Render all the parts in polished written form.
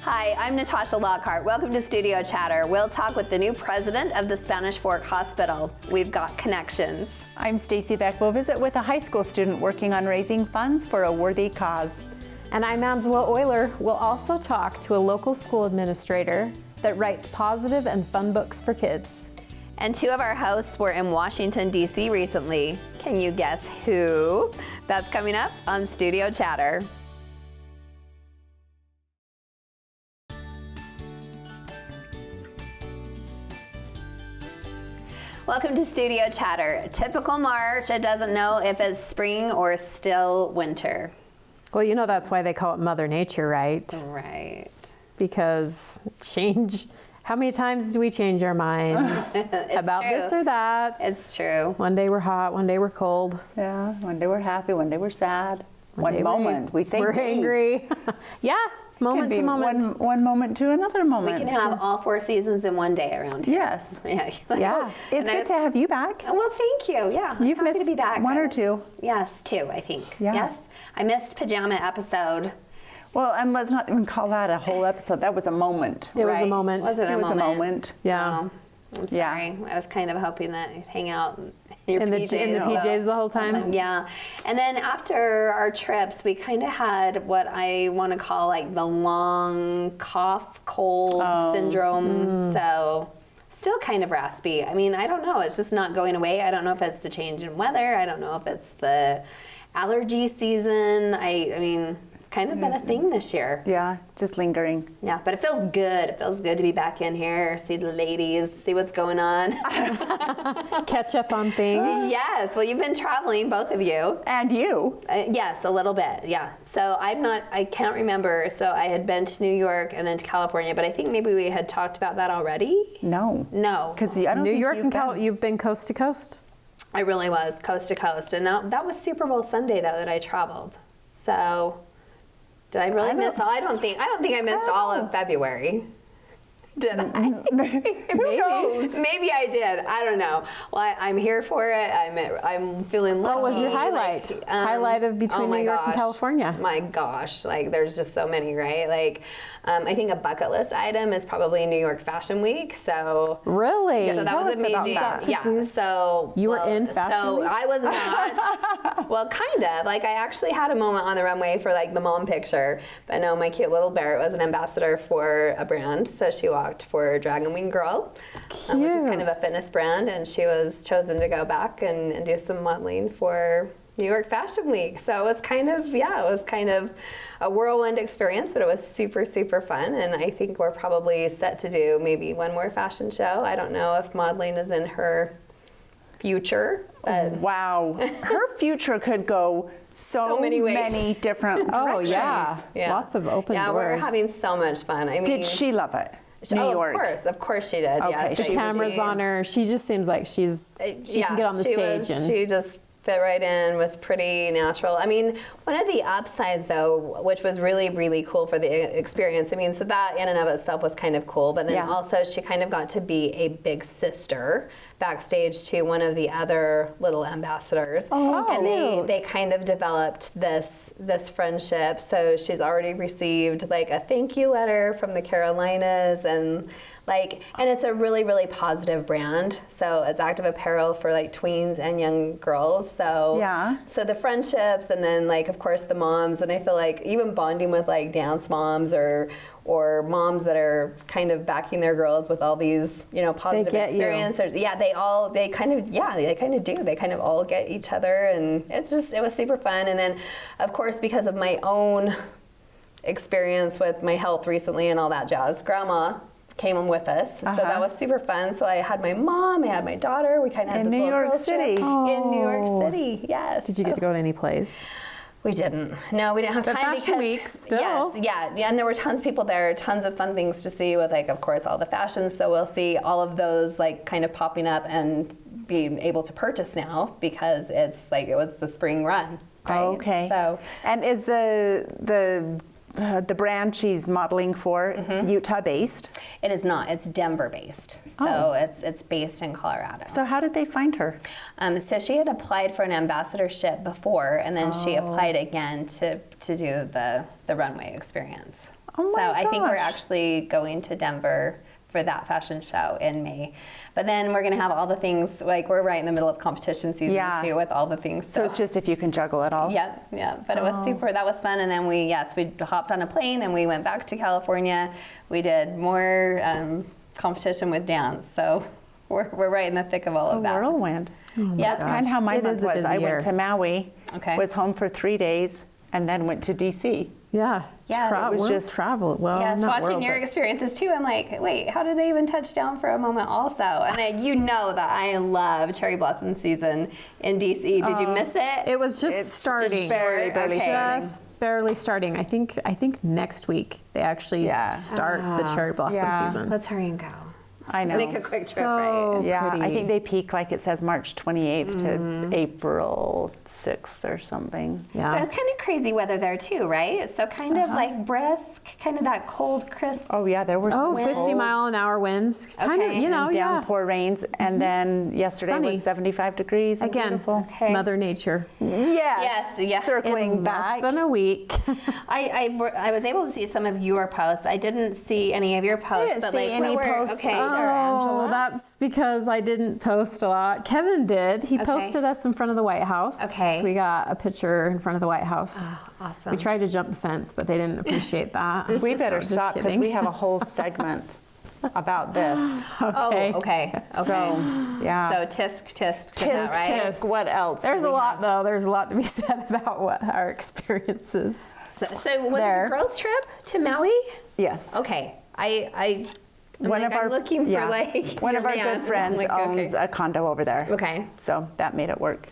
Hi, I'm Natasha Lockhart. Welcome to Studio Chatter. We'll talk with the new president of the Spanish Fork Hospital. We've got connections. I'm Stacy Beck. We'll visit with a high school student working on raising funds for a worthy cause. And I'm Angela Euler. We'll also talk to a local school administrator that writes positive and fun books for kids. And two of our hosts were in Washington, D.C. recently. Can you guess who? That's coming up on Studio Chatter. Welcome to Studio Chatter. Typical March, it doesn't know if it's spring or still winter. Well, you know that's why they call it Mother Nature, right? Right. Because change, how many times do we change our minds about true. this or that? It's true. One day we're hot, one day we're cold. Yeah, one day we're happy, one day we're sad. One day moment, we say we're days. angry. Yeah, moment Could to be moment. One moment to another We moment. can have all four seasons in one day around here. Yes. Yeah. Yeah. It's And I good was- to have you back. Well, thank you. Yeah. You've happy to missed be back. one or two. Yes, two, I think. Yeah. Yes. I missed pajama episode. Well, and let's not even call that a whole episode. That was a moment. It was a right? moment. Was it It a was moment? a moment. Yeah. Oh, I'm Yeah. sorry. I was kind of hoping that you'd hang out in your In the PJs. PJs the whole time? Yeah. And then after our trips, we kind of had what I want to call like the long cough, cold syndrome. So still kind of raspy. I mean, I don't know. It's just not going away. I don't know if it's the change in weather. I don't know if it's the allergy season. I mean, it's kind of been a thing this year. Yeah, just lingering. Yeah, but it feels good. It feels good to be back in here, see the ladies, see what's going on. Catch up on things. Yes, well, you've been traveling, both of you. And you. Yes, a little bit, yeah. So I can't remember. So I had been to New York and then to California, but I think maybe we had talked about that already. No. No. Because I don't New think York you've and been. you've been coast to coast. I really was, coast to coast. And now, that was Super Bowl Sunday, though, that I traveled. So did I really miss all? I don't think I missed all of February. Did I? Who knows? Maybe I did. I don't know. Well, I'm here for it. I'm feeling lucky. What was your highlight? Highlight of between my New York and gosh. California? My gosh, like there's just so many, right? Like, I think a bucket list item is probably New York Fashion Week. So Really? so that Tell was us about amazing. that. Yeah. So You were in Fashion So Week? I was not. Well, kind of. Like I actually had a moment on the runway for like the mom picture. But no, my cute little Barrett was an ambassador for a brand, so she walked for Dragon Wing Girl, which is kind of a fitness brand, and she was chosen to go back and do some modeling for New York Fashion Week. So it was kind of a whirlwind experience, but it was super, super fun. And I think we're probably set to do maybe one more fashion show. I don't know if modeling is in her future, but Wow. Her future could go so many ways. many different Oh directions. yeah. Lots of open yeah, doors. we're having so much fun. I mean, Did she love it? New oh, York. of course she did. Okay, Yes, so the cameras on her. She just seems like she can get on the stage she just fit right in, was pretty natural. I mean, one of the upsides though, which was really, really cool for the experience, I mean, so that in and of itself was kind of cool, but then Yeah. also she kind of got to be a big sister backstage to one of the other little ambassadors. Oh, and cute. they kind of developed this friendship. So she's already received like a thank you letter from the Carolinas, and it's a really, really positive brand. So it's active apparel for like tweens and young girls. So Yeah. so the friendships, and then like of course the moms, and I feel like even bonding with like dance moms or moms that are kind of backing their girls with all these, positive get you. experiences. Yeah, they kind of do. They kind of all get each other, and it was super fun. And then of course, because of my own experience with my health recently and all that jazz, Grandma came on with us. So that was super fun. So I had my mom, I had my daughter. We kind of had In this New little York girls trip City. in New York City. Yes. Did you get to go to any plays? We didn't. No, we didn't have But time Fashion because Week, still. Yes, yeah, and there were tons of people there, tons of fun things to see with, like, of course, all the fashions. So we'll see all of those, like, kind of popping up and being able to purchase now because it was the spring run. Right? Okay. So, and is the brand she's modeling for Utah-based? it is not. It's Denver-based. So it's based in Colorado. So how did they find her? So she had applied for an ambassadorship before, and then she applied again to do the runway experience. Oh so my I think we're gosh. actually going to Denver for that fashion show in May. But then we're going to have all the things, like we're right in the middle of competition season Yeah. too with all the things. So it's just if you can juggle it all. Yeah, yeah, but it was that was fun. And then we hopped on a plane and we went back to California. We did more competition with dance. So we're right in the thick of all A of that. whirlwind. Yeah, That's kind of how my It month is a was. busy I year. went to Maui, Okay. was home for 3 days, and then went to DC. Yeah. Yeah, it was world just- travel. Well, Yes, not watching world, your but- experiences too, I'm like, wait, how did they even touch down for a moment also? And you know that I love cherry blossom season in DC. Did you miss it? It was just It's starting. just barely Okay. starting. Just barely starting. I think next week they actually Yeah. start the cherry blossom Yeah. season. Let's hurry and go. I know. Make a quick trip, So right? Yeah, I pretty. think they peak, like it says, March 28th to April 6th or something. But Yeah. it's kind of crazy weather there too, right? So kind of like brisk, kind of that cold, crisp. Oh yeah, there were Oh, some 50-mile-an-hour winds. Kind of, Okay. you know, and yeah. downpour rains, and then yesterday Sunny. was 75 degrees. And Again, beautiful. Okay. Mother Nature. Yes, Yes. circling In back. less than a week. I was able to see some of your posts. I didn't see any of your posts. didn't but see like, any what were- posts Okay. either. Oh, that's because I didn't post a lot. Kevin did. He Okay. posted us in front of the White House. Okay. So we got a picture in front of the White House. Awesome. We tried to jump the fence, but they didn't appreciate that. We better Just stop because kidding. we have a whole segment about this. Okay. Oh, okay. Okay. So, yeah. So tisk, tisk, tisk, that, right? tisk. What else? There's do a we lot, have? though. There's a lot to be said about what our experiences. So was There. it a girls' trip to Maui? Yes. Okay. I'm One of I'm our looking yeah. for like one your of our man. good friends I'm like, owns okay. a condo over there. Okay. So that made it work.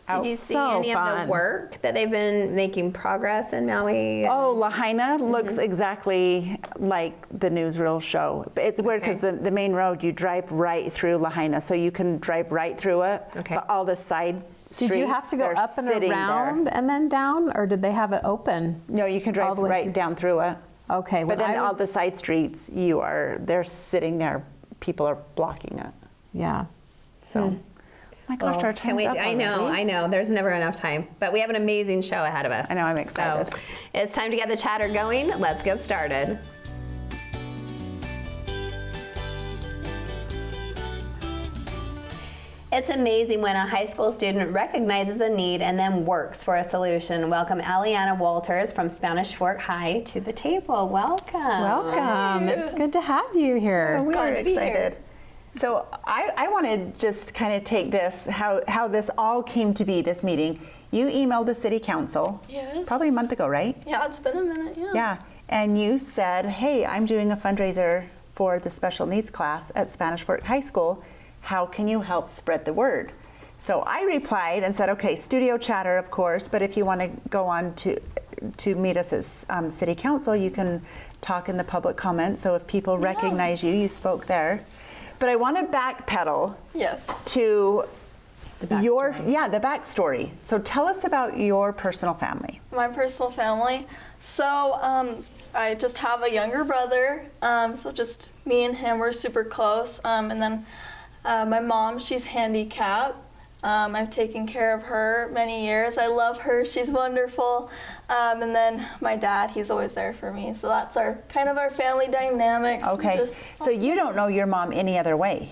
Did you see So any of fun. the work that they've been making progress in Maui? Oh, Lahaina Mm-hmm. looks exactly like the newsreel show. It's weird because Okay. the main road, you drive right through Lahaina, so you can drive right through it. Okay. But all the side Did you have to go streets, up and they're sitting around there. and then down, or did they have it open? No, you can all drive the way right through? down through it. Okay. But when then I all was- the side streets, they're sitting there. People are blocking it. Yeah. So, my gosh, our Can't time's wait. up I know, already. I know. There's never enough time, but we have an amazing show ahead of us. I know, I'm excited. So it's time to get the chatter going. Let's get started. It's amazing when a high school student recognizes a need and then works for a solution. Welcome Aliana Walters from Spanish Fork High to the table. Welcome. Welcome. It's good to have you here. We're Glad to be here. excited. So I want to just kind of take this, how this all came to be, this meeting. You emailed the city council. Yes. Probably a month ago, right? Yeah, it's been a minute, yeah. Yeah. And you said, hey, I'm doing a fundraiser for the special needs class at Spanish Fork High School. How can you help spread the word? So I replied and said, okay, studio chatter, of course, but if you want to go on to meet us at city council, you can talk in the public comment. So if people recognize you, you spoke there. But I want to backpedal Yes. to The the backstory. So tell us about your personal family. My personal family. So I just have a younger brother. So just me and him, we're super close. And then my mom, she's handicapped. I've taken care of her many years. I love her. She's wonderful. And then my dad, he's always there for me. So that's our kind of our family dynamics. We Okay. just- So you don't know your mom any other way.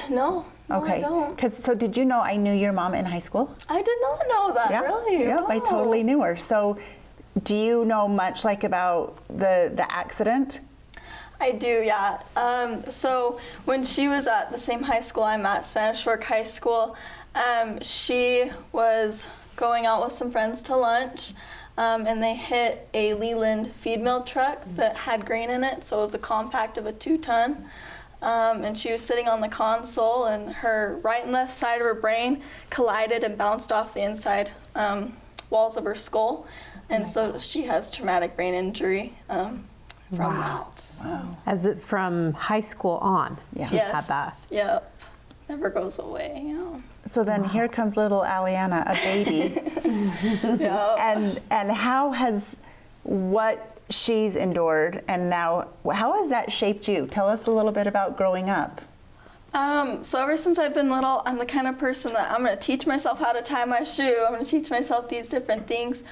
no, I Okay. don't. So did you know I knew your mom in high school? I did not know that, really. Yep, I Wow. totally knew her. So do you know much like about the accident? I do, yeah. So when she was at the same high school I'm at, Spanish Fork High School, she was going out with some friends to lunch, and they hit a Leland feed mill truck that had grain in it, so it was a compact of a 2-ton. And she was sitting on the console, and her right and left side of her brain collided and bounced off the inside walls of her skull. And so she has traumatic brain injury from that. So. As it from high school on, Yeah. she's had that. Yep. Never goes away. Yeah. So then here comes little Aliana, a baby. Yep. And how has what she's endured and now, how has that shaped you? Tell us a little bit about growing up. So ever since I've been little, I'm the kind of person that I'm going to teach myself how to tie my shoe. I'm going to teach myself these different things.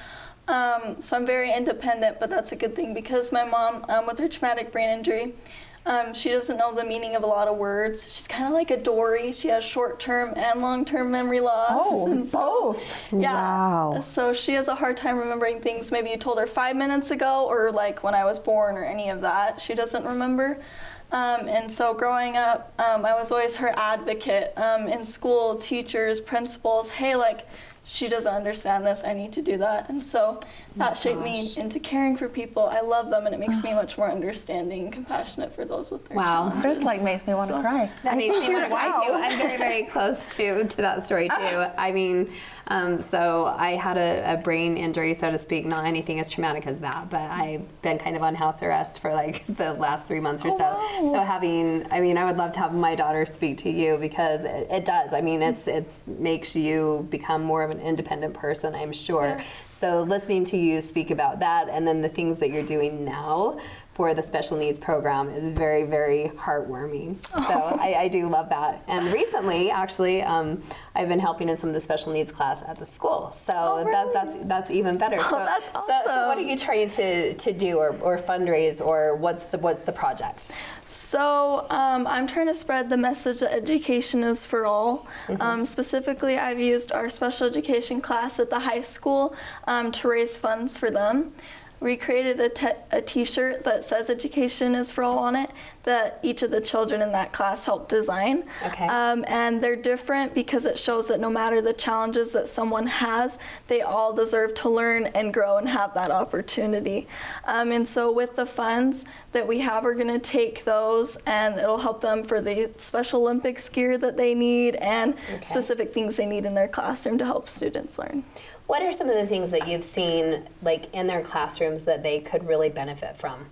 So I'm very independent, but that's a good thing because my mom, with her traumatic brain injury, she doesn't know the meaning of a lot of words. She's kind of like a Dory. She has short-term and long-term memory loss. Oh, and so, both. Yeah. Wow. So she has a hard time remembering things maybe you told her 5 minutes ago or like when I was born or any of that. She doesn't remember. And so growing up, I was always her advocate in school, teachers, principals. Hey, like, she doesn't understand this, I need to do that. And so that shaped me into caring for people. I love them, and it makes me much more understanding and compassionate for those with their Wow. challenges. This like makes me want to cry. That makes me want to cry too. I'm very, very close to that story too. I mean, so I had a brain injury, so to speak, not anything as traumatic as that, but I've been kind of on house arrest for like the last 3 months or so. wow. So I would love to have my daughter speak to you because it does. I mean, it's makes you become more of an independent person, I'm sure. Yes. So listening to you speak about that and then the things that you're doing now for the special needs program is very, very heartwarming. So I do love that. And recently, actually, I've been helping in some of the special needs class at the school. So really? that's even better. So, that's so what are awesome. you trying to do or fundraise, or what's the project? So I'm trying to spread the message that education is for all. Specifically, I've used our special education class at the high school to raise funds for them. We created a t-shirt that says education is for all on it that each of the children in that class helped design. Okay. And they're different because it shows that no matter the challenges that someone has, they all deserve to learn and grow and have that opportunity. And so with the funds that we have, we're going to take those and it'll help them for the Special Olympics gear that they need and specific things they need in their classroom to help students learn. What are some of the things that you've seen like in their classrooms that they could really benefit from?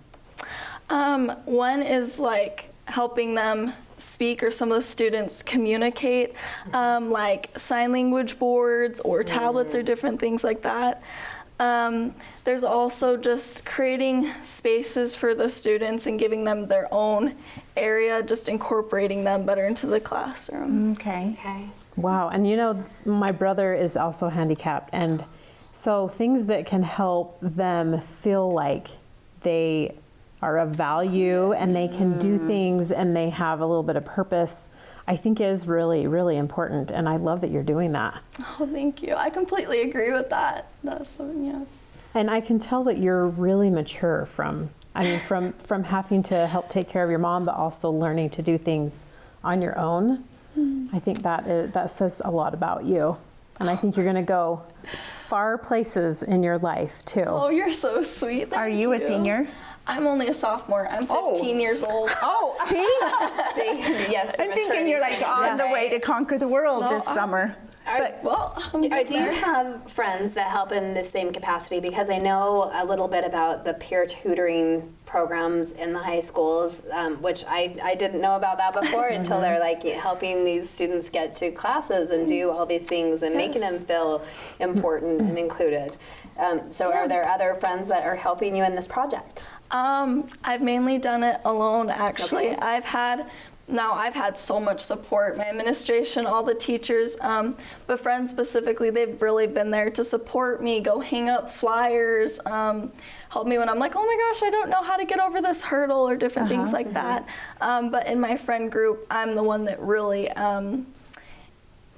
One is like helping them speak or some of the students communicate, like sign language boards or tablets or different things like that. There's also just creating spaces for the students and giving them their own area, just incorporating them better into the classroom. Okay. Okay. Wow, and you know, my brother is also handicapped, and so things that can help them feel like they are of value and they can do things and they have a little bit of purpose, I think is really, really important, and I love that you're doing that. Oh, thank you. I completely agree with that. That's so, yes. And I can tell that you're really mature from having to help take care of your mom, but also learning to do things on your own. I think that says a lot about you. And I think you're going to go far places in your life, too. Oh, you're so sweet. Are you a senior? I'm only a sophomore. I'm 15 years old. Oh, See, yes. the I'm thinking maturity you're like change. on the way to conquer the world No, this summer. Well, I'm Do good you there. have friends that help in the same capacity? Because I know a little bit about the peer tutoring programs in the high schools, which I didn't know about that before until they're like helping these students get to classes and do all these things and making them feel important and included. So are there other friends that are helping you in this project? I've mainly done it alone, actually. Okay. I've had so much support, my administration, all the teachers, but friends specifically, they've really been there to support me, go hang up flyers, help me when I'm like, oh my gosh, I don't know how to get over this hurdle or different things like that. But in my friend group, I'm the one that really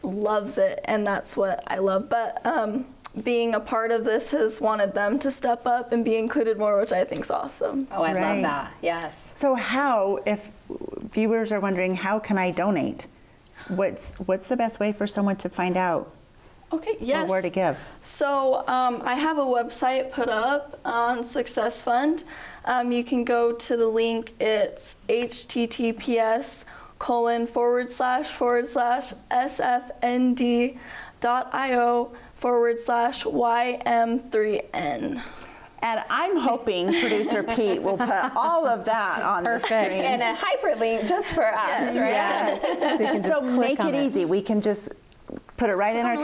loves it, and that's what I love. But being a part of this has wanted them to step up and be included more, which I think is awesome. Oh, I Right. love that. Yes. So how, if viewers are wondering, how can I donate? What's the best way for someone to find out Okay, yes. or where to give? So I have a website put up on Success Fund. You can go to the link. It's https://sfnd.io/YM3N. And I'm hoping producer Pete will put all of that on the screen. And a hyperlink just for us, right? Yes. So you can just So click make on it easy. We can just put it right in our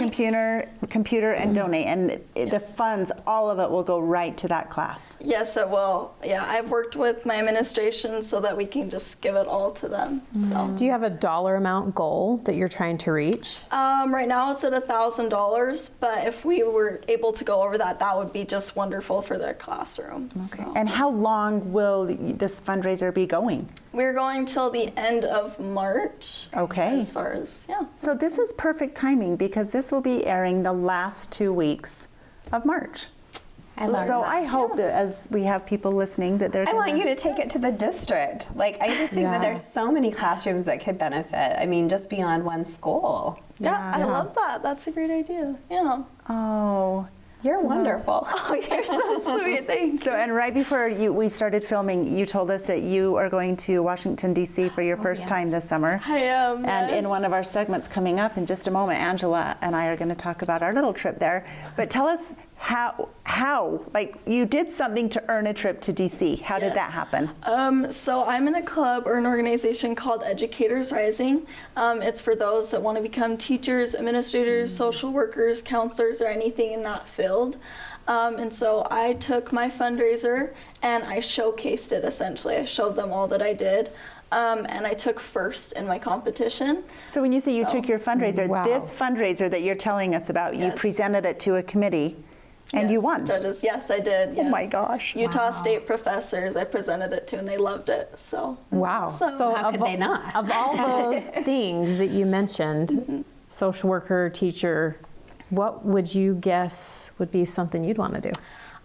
computer and donate, and the funds, all of it will go right to that class. Yes, it will. Yeah, I've worked with my administration so that we can just give it all to them. So Do you have a dollar amount goal that you're trying to reach? right now it's at $1,000, but if we were able to go over that, that would be just wonderful for their classroom. So. And how long will this fundraiser be going? We're going till the end of March. Okay. As far as, yeah. So this is perfect timing because this will be airing the last 2 weeks of March. So I hope that as we have people listening that they're I want gonna- you to take it to the district. Like, I just think Yeah. that there's so many classrooms that could benefit. I mean, just beyond one school. Yeah, I love that. That's a great idea. Yeah. Oh. You're wonderful. Oh, you're so sweet. Thank you. So, and right before we started filming, you told us that you are going to Washington, D.C. for your first time this summer. I am. And in yes. one of our segments coming up in just a moment, Angela and I are going to talk about our little trip there. But tell us how, like, you did something to earn a trip to D.C. How did that happen? So I'm in a club or an organization called Educators Rising. It's for those that want to become teachers, administrators, social workers, counselors, or anything in that field. And so I took my fundraiser and I showcased it essentially. I showed them all that I did. And I took first in my competition. So when you say you took your fundraiser, Wow. this fundraiser that you're telling us about, you Yes. presented it to a committee and you Yes, won. Judges, yes, I did. Yes. Oh my gosh. Utah State professors, I presented it to, and they loved it. So Wow. So how could they not? Of all those things that you mentioned, social worker, teacher, what would you guess would be something you'd want to do?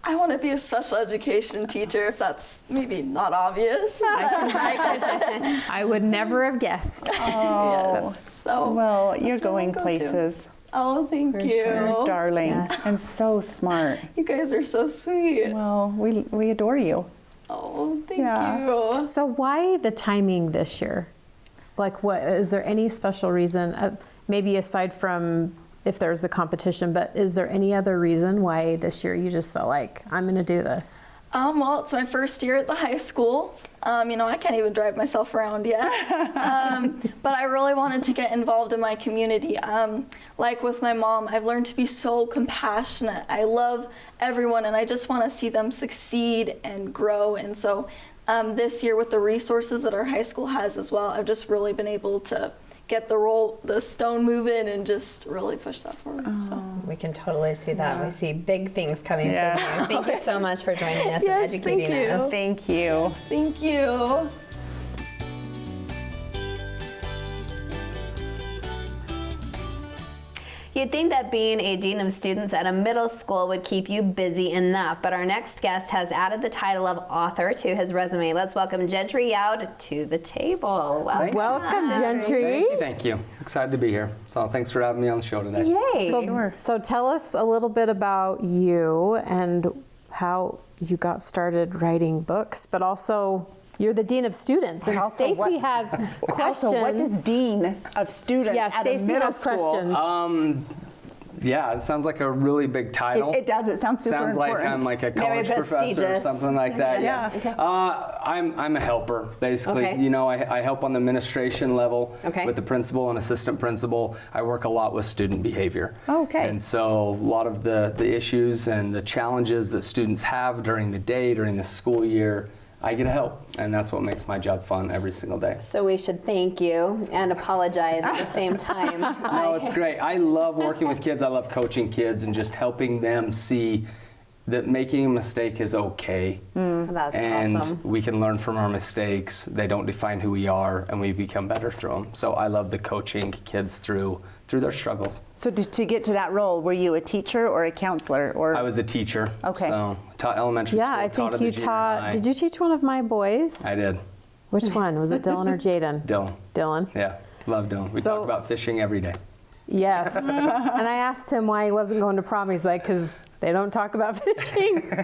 I want to be a special education teacher, if that's maybe not obvious. I would never have guessed. Oh, So well, you're that's what going I'll go to. places. Oh, thank you. You're darling Yes. and so smart. You guys are so sweet. Well, we adore you. Oh, thank Yeah. you. So why the timing this year? Like, what is there any special reason? Maybe aside from if there's the competition, but is there any other reason why this year you just felt like I'm going to do this? Well, it's my first year at the high school. I can't even drive myself around yet. But I really wanted to get involved in my community. Like with my mom, I've learned to be so compassionate. I love everyone and I just want to see them succeed and grow. And so this year with the resources that our high school has as well, I've just really been able to get the stone moving and just really push that forward. So. We can totally see that. We see big things coming Yeah. from you. Thank you so much for joining us Yes, and thank educating you. us. Thank you. Thank you. You'd think that being a dean of students at a middle school would keep you busy enough, but our next guest has added the title of author to his resume. Let's welcome Gentry Yaud to the table. Welcome, Gentry. Thank you. Excited to be here. So thanks for having me on the show today. Yay. So tell us a little bit about you and how you got started writing books, but also you're the dean of students, and Also, Stacy what- has questions. Also, what does dean of students Yeah, at a Stacy middle has school? questions. Yeah, it sounds like a really big title. It does. It sounds super Sounds important. like I'm like a Very college professor or prestigious. something like that. Yeah. Okay. I'm a helper, basically. Okay. You know, I help on the administration level Okay. with the principal and assistant principal. I work a lot with student behavior. Okay. And so a lot of the issues and the challenges that students have during the day, during the school year, I get to help. And that's what makes my job fun every single day. So we should thank you and apologize at the same time. No, it's great. I love working with kids. I love coaching kids and just helping them see that making a mistake is okay. That's And awesome. we can learn from our mistakes. They don't define who we are, and we become better through them. So I love the coaching kids through their struggles. So to get to that role, were you a teacher or a counselor? Or I was a teacher. Okay. So taught elementary Yeah, school. I think at you the junior taught. high. Did you teach one of my boys? I did. Which one? Was it Dylan or Jaden? Dylan. Dylan. Yeah, love Dylan. We So- talk about fishing every day. Yes. And I asked him why he wasn't going to prom. He's like, because they don't talk about fishing.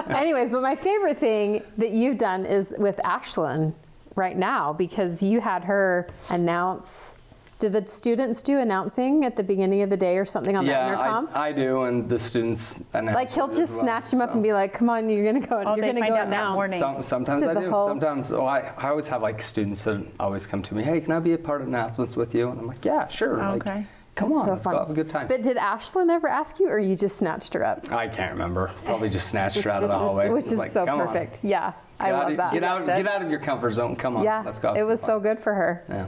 Anyways, but my favorite thing that you've done is with Ashlyn right now, because you had her announce. Do the students do announcing at the beginning of the day or something on the Yeah, intercom? I do, and the students announce Like he'll it as just well, snatch him up so. and be like, "Come on, you're gonna go. Oh, you're they gonna find go out that announce." morning. Sometimes to I the do. whole- Sometimes, I always have like students that always come to me, hey, can I be a part of announcements with you? And I'm like, yeah, sure. Okay. Like, Come on, So let's fun. go have a good time. But did Ashlyn ever ask you, or you just snatched her up? I can't remember. Probably just snatched her out of the hallway. Which It's is like, so come on. perfect. Yeah, I Get out love of- that. Get out of your comfort zone. Come on, Yeah, let's go. have it some was fun. so good for her. Yeah.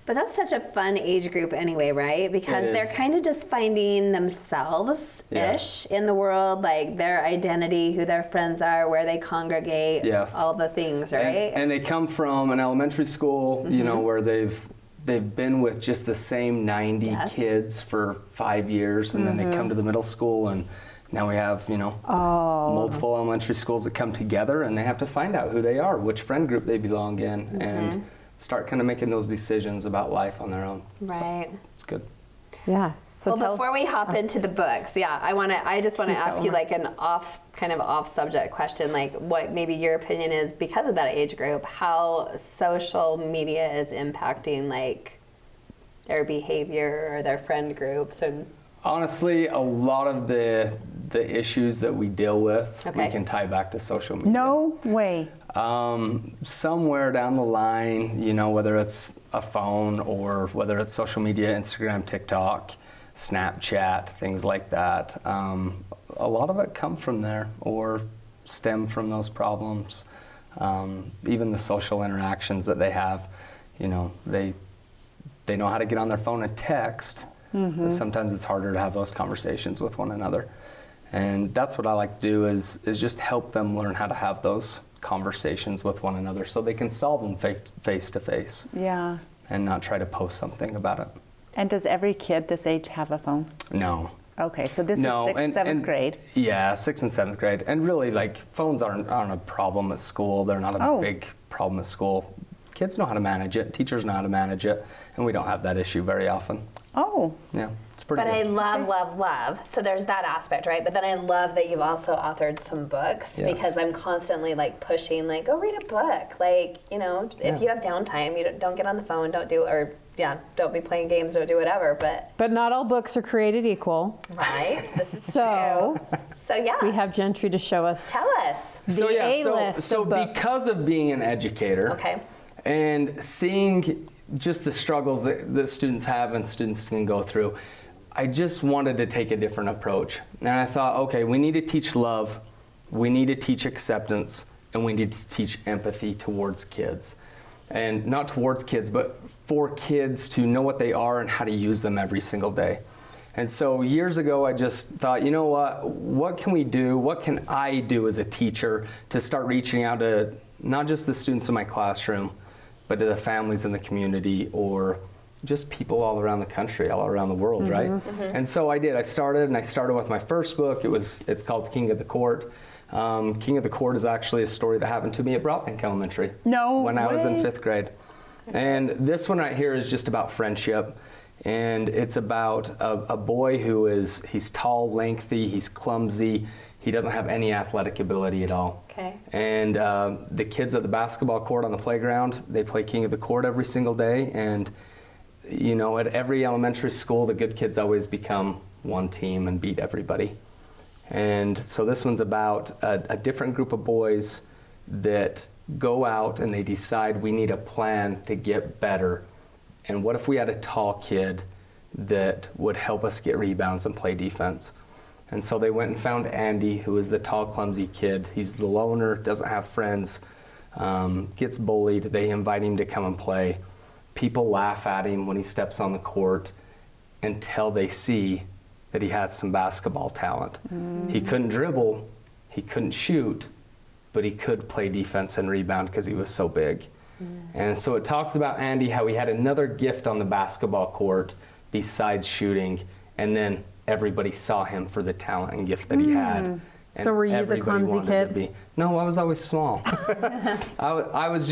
But that's such a fun age group anyway, right? Because It they're is. kind of just finding themselves-ish Yes. in the world, like their identity, who their friends are, where they congregate, Yes. all the things, right? And they come from an elementary school, you know, where they've been with just the same 90 Yes. kids for 5 years, and then they come to the middle school, and now we have, you know, multiple elementary schools that come together, and they have to find out who they are, which friend group they belong in, and start kind of making those decisions about life on their own. So Right. it's good. Yeah. So Well, tell before we hop into the books, yeah, I just want to She's got ask one you more. like an off subject question, like what maybe your opinion is because of that age group, how social media is impacting like their behavior or their friend groups and Honestly, a lot of the issues that we deal with, Okay. we can tie back to social media. No way. Somewhere down the line, you know, whether it's a phone or whether it's social media, Instagram, TikTok, Snapchat, things like that, a lot of it come from there or stem from those problems. Even the social interactions that they have, you know, they know how to get on their phone and text, but sometimes it's harder to have those conversations with one another. And that's what I like to do is just help them learn how to have those conversations with one another so they can solve them face to face Yeah. and not try to post something about it. And does every kid this age have a phone? No. Okay, so this No, is 6th, 7th grade. Yeah, 6th and 7th grade. And really, like, phones aren't a problem at school. They're not a Oh. big problem at school. Kids know how to manage it. Teachers know how to manage it. And we don't have that issue very often. Oh, Yeah, it's pretty But I good. love. So there's that aspect, right? But then I love that you've also authored some books Yes. because I'm constantly like pushing, like, go read a book. Like, you know, if Yeah. you have downtime, you don't get on the phone, don't be playing games, don't do whatever. But But not all books are created equal. right, this is So true. So yeah, we have Gentry to show us. tell us. So the yeah, A-list so of books. because of being an educator, Okay. and seeing just the struggles that students have and students can go through, I just wanted to take a different approach. And I thought, okay, we need to teach love, we need to teach acceptance, and we need to teach empathy towards kids. And not towards kids, but for kids to know what they are and how to use them every single day. And so years ago, I just thought, you know what can we do? What can I do as a teacher to start reaching out to not just the students in my classroom, but to the families in the community or just people all around the country, all around the world, right? And so I did. I started with my first book. It's called King of the Court. King of the Court is actually a story that happened to me at Brockbank Elementary. No when I was in way. 5th grade. And this one right here is just about friendship. And it's about a boy he's tall, lengthy, he's clumsy, he doesn't have any athletic ability at all. Okay. And the kids at the basketball court on the playground, they play King of the Court every single day. And, you know, at every elementary school, the good kids always become one team and beat everybody. And so this one's about a different group of boys that go out and they decide we need a plan to get better. And what if we had a tall kid that would help us get rebounds and play defense? And so they went and found Andy, who is the tall, clumsy kid. He's the loner, doesn't have friends, gets bullied. They invite him to come and play. People laugh at him when he steps on the court until they see that he had some basketball talent. He couldn't dribble, he couldn't shoot, but he could play defense and rebound because he was so big. And so it talks about Andy, how he had another gift on the basketball court besides shooting, and then everybody saw him for the talent and gift that he had. And So were you the everybody clumsy wanted kid? to be. No, I was always small. I was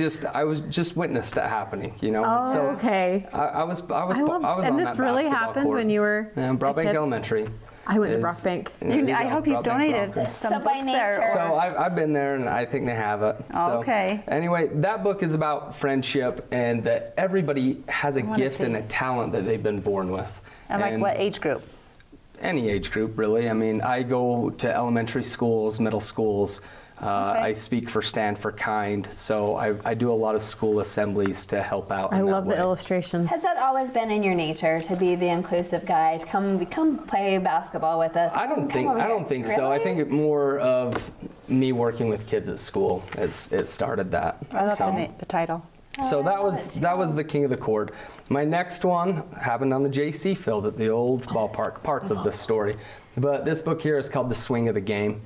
just witnessed it happening, you know. And Oh, so okay. I was I love, on and this that really basketball happened court. when you were Yeah, a Brockbank kid? Elementary. I went to is- Brockbank. There you I go, hope you've Brockbank donated Broncos. some So by books there. nature- So I've been there, and I think they have it. So, Okay. Anyway, that book is about friendship and that everybody has a wanna gift see. and a talent that they've been born with. And like what age group? Any age group, really. I mean, I go to elementary schools, middle schools, I speak for Stand for Kind, so I do a lot of school assemblies to help out. I in that love the way. illustrations. Has that always been in your nature to be the inclusive guy? To come play basketball with us? I don't think so. I Really? think it more of me working with kids at school. It started that. I love So- the title. So that love was it, that was the King of the Court. My next one happened on the JC field at the old ballpark. Parts of this story, but this book here is called The Swing of the Game,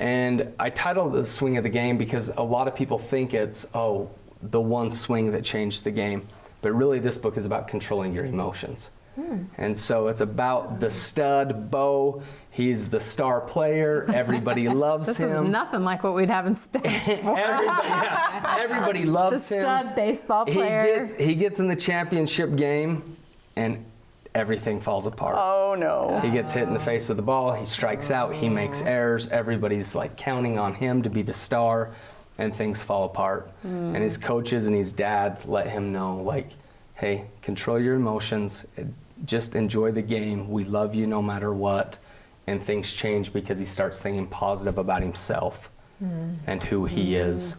and I titled it The Swing of the Game because a lot of people think it's the one swing that changed the game, but really this book is about controlling your emotions. And so it's about the stud, Bo. He's the star player. Everybody loves This him. is nothing like what we'd have in Spanish. Everybody loves The him. stud baseball player. He gets in the championship game, and everything falls apart. Oh no. He gets hit in the face with the ball. He strikes out. He makes errors. Everybody's like counting on him to be the star, and things fall apart. And his coaches and his dad let him know, like, hey, control your emotions. Just enjoy the game. We love you no matter what. And things change because he starts thinking positive about himself and who he is.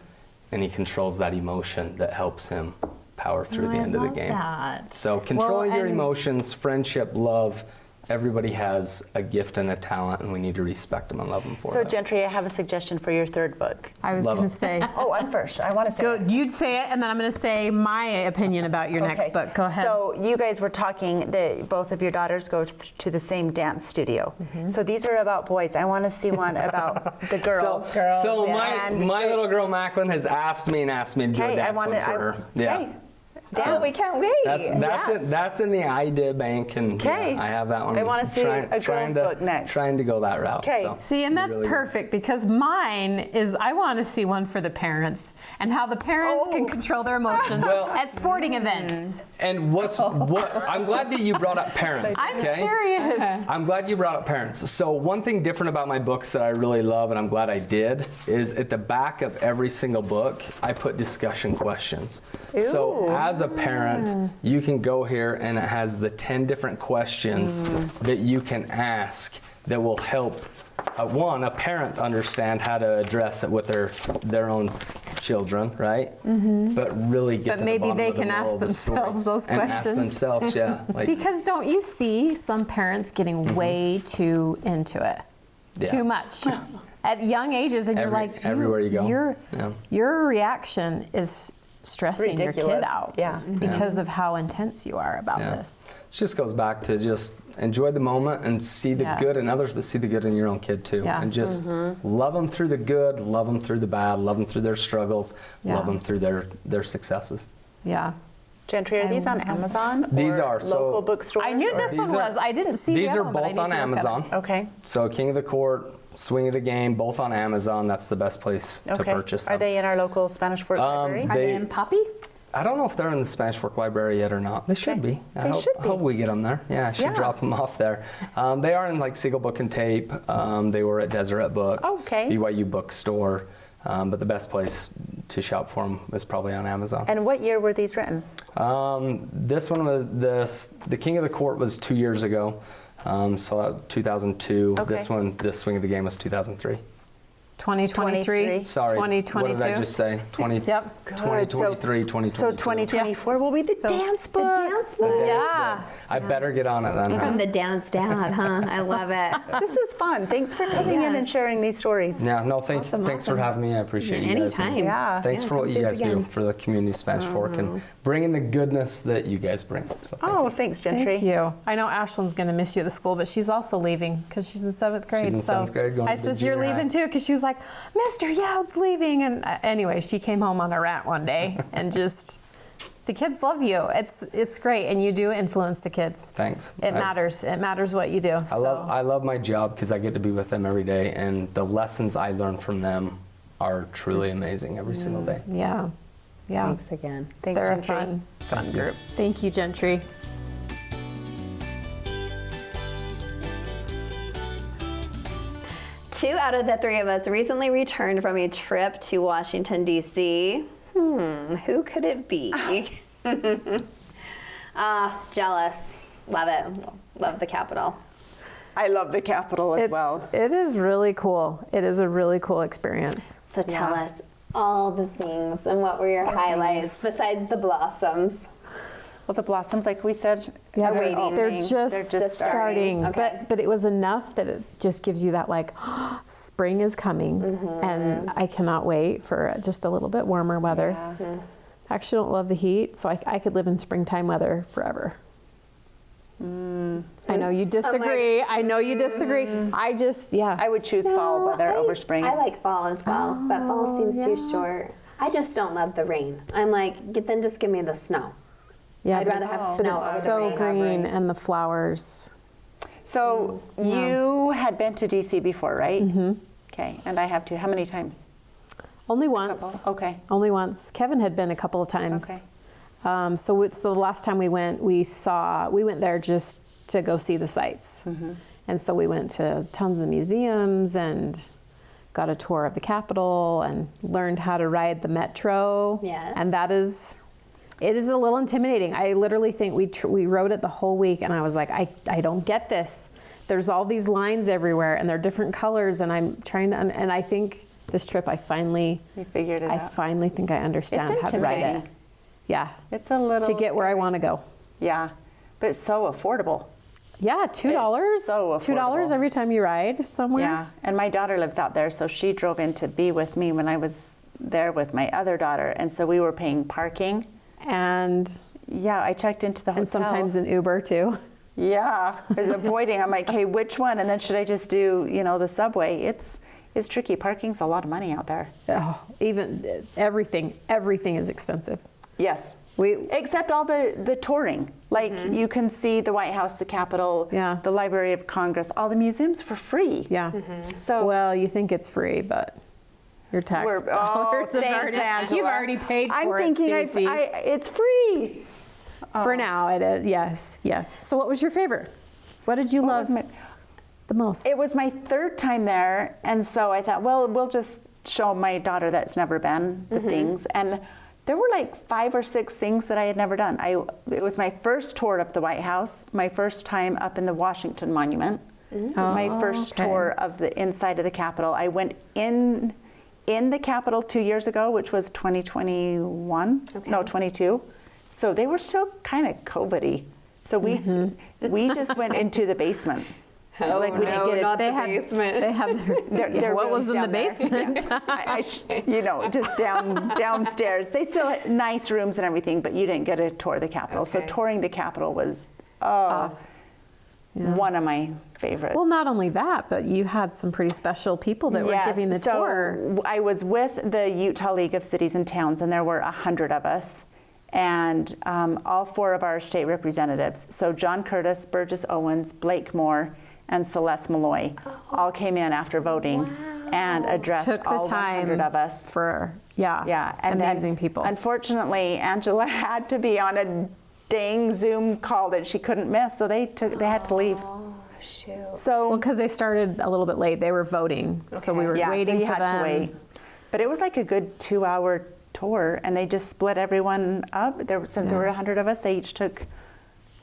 And he controls that emotion that helps him power through the end of the game. That. So controlling your and- emotions, friendship, love, everybody has a gift and a talent, and we need to respect them and love them for So that. Gentry, I have a suggestion for your third book. I was Love going it. to say, Oh, I'm first. I want to say go. it. You say it, and then I'm going to say my opinion about your next Okay. book. Go ahead. So you guys were talking that both of your daughters go to the same dance studio. Mm-hmm. So these are about boys. I want to see one about the girls. So And- my little girl Macklin has asked me to do a Okay, dance one for her. Okay. Oh, we can't wait. That's Yes. That's in the idea bank, and Okay. I have that one. I wanna see a girl's book next. Trying to go that route. Okay. So. See, and that's Really good. perfect because mine is I want to see one for the parents and how the parents can control their emotions Well- at sporting events. And what I'm glad that you brought up parents. I'm okay? serious. I'm glad you brought up parents. So one thing different about my books that I really love, and I'm glad I did, is at the back of every single book, I put discussion questions. So as a parent, you can go here and it has the 10 different questions that you can ask that will help a parent understand how to address it with their own children, right? But really get But to the maybe bottom they of the can moral ask of the story. themselves those And questions. ask themselves, yeah. Like, Because don't you see some parents getting way too into it? Yeah. Too much. At young ages, and you're like, everywhere you go. Your reaction is stressing your Ridiculous. kid out Yeah. because of how intense you are about Yeah. this. It just goes back to just enjoy the moment and see the Yeah. good in others, but see the good in your own kid too. Yeah. And just love them through the good, love them through the bad, love them through their struggles, Yeah. love them through their successes. Yeah. Gentry, are these on Amazon? These or are, so- local bookstores? I knew or- this These one are- was. I didn't see These the are other one, but I both need on to look at Amazon. them. Okay. So King of the Court, Swing of the Game, both on Amazon. That's the best place to Okay. purchase Are them. they in our local Spanish Fort library? Are they in Poppy? I don't know if they're in the Spanish Fork Library yet or not. They should be. They should be. I hope we get them there. Yeah, I should Yeah. drop them off there. They are in like Siegel Book and Tape. They were at Deseret Book, Okay. BYU Bookstore. But the best place to shop for them is probably on Amazon. And what year were these written? This one was the King of the Court was 2 years ago, so 2002. Okay. This one, this Swing of the Game was 2003. 2023. Sorry, 2022. what did I just say? 20, Yep. 2023, 2022. So 2024 will be the dance book. Dance book. Yeah. I better get on it then. Huh? From the dance dad, huh? I love it. This is fun. Thanks for coming in and Yes. sharing these stories. Yeah, no, thanks for Awesome. having me. I appreciate you guys. Anytime. And Yeah. Thanks Yeah, for what come you see us guys do again. for the community Spanish Fork and bringing the goodness that you guys bring. So thank Oh, thanks, Gentry. Thank you. I know Ashlyn's going to miss you at the school, but she's also leaving because she's in 7th grade. in so 7th grade, going I to the says, you're junior high." leaving too? Because she was like, Mr. Youd's leaving. And anyway, she came home on a rant one day and just, the kids love you. It's great. And you do influence the kids. Thanks. It matters. It matters what you do. I love my job because I get to be with them every day, and the lessons I learn from them are truly amazing every single day. Yeah. Yeah. Thanks again. Thanks, They're Gentry. a fun group. Thank you, Gentry. Two out of the three of us recently returned from a trip to Washington, D.C. Who could it be? Jealous. Love it. Love the capital. I love the Capitol as well. It is really cool. It is a really cool experience. So tell Yeah. us all the things and what were your highlights besides the blossoms? Well, the blossoms, like we said, Yeah, they're waiting. opening. they're just starting. Okay. But it was enough that it just gives you that like, spring is coming, and I cannot wait for just a little bit warmer weather. Yeah. I actually don't love the heat, so I could live in springtime weather forever. I know you disagree. I know you disagree. I just, yeah. I would choose fall weather over spring. I like fall as well, but fall seems too short. I just don't love the rain. I'm like, then just give me the snow. Yeah, I'd but rather it's- have but snow it's over the so rain. green and the flowers. So you had been to DC before, right? Mm-hmm. Okay, and I have too. How many times? Only once. Couple? Okay. Only once. Kevin had been a couple of times. Okay. So the last time we went, we went there just to go see the sights. And so we went to tons of museums and got a tour of the Capitol and learned how to ride the metro. Yeah. And it is a little intimidating. I literally think we rode it the whole week, and I was like, I don't get this. There's all these lines everywhere, and they're different colors, and I'm trying to, and I think this trip You figured it I out. finally think I understand It's how to ride it. intimidating. Yeah. It's a little To get where I scary. want to go. Yeah, but it's so affordable. Yeah, $2. so $2 affordable. every time you ride somewhere. Yeah, and my daughter lives out there, so she drove in to be with me when I was there with my other daughter, and so we were paying parking. And Yeah, I checked into the hotel. and sometimes an Uber too. Yeah, I was avoiding. I'm like, hey, which one? And then should I just do, the subway? It's tricky. Parking's a lot of money out there. Oh, even everything is expensive. Yes. We Except all the touring. Like you can see the White House, the Capitol, Yeah. the Library of Congress, all the museums for free. yeah. So Well, you think it's free, but your tax dollars have thanks, already, Angela. you've already paid I'm for thinking it, Stacey. it's free. For now, it is. Yes. So, what was your favorite? What did you What love was my- the most? It was my third time there, and so I thought, well, we'll just show my daughter that's never been the things. And there were like 5 or 6 things that I had never done. It was my first tour of the White House, my first time up in the Washington Monument, my first okay. tour of the inside of the Capitol. I went in the Capitol 2 years ago, which was 2021, no, 22. So they were still kind of COVID-y. So we just went into the basement. Oh, Like, we didn't get it. not they the had, basement. They had Their what rooms was in the down there. basement? Yeah. Just downstairs. They still had nice rooms and everything, but you didn't get a tour of the Capitol. So Okay. touring the Capitol was Off. Yeah. one of my favorites. Well, not only that, but you had some pretty special people that were giving the so tour. I was with the Utah League of Cities and Towns, and there were 100 of us, and all 4 of our state representatives. So John Curtis, Burgess Owens, Blake Moore, and Celeste Malloy all came in after voting and addressed Took the all time 100 of us. for And amazing then, people. Unfortunately, Angela had to be on a dang Zoom call that she couldn't miss, so they had to leave. Oh, shoot. So Well, because they started a little bit late. They were voting, so we were yeah, waiting so you for had them. to wait. But it was like a good 2-hour tour, and they just split everyone up. Since there were 100 of us, they each took,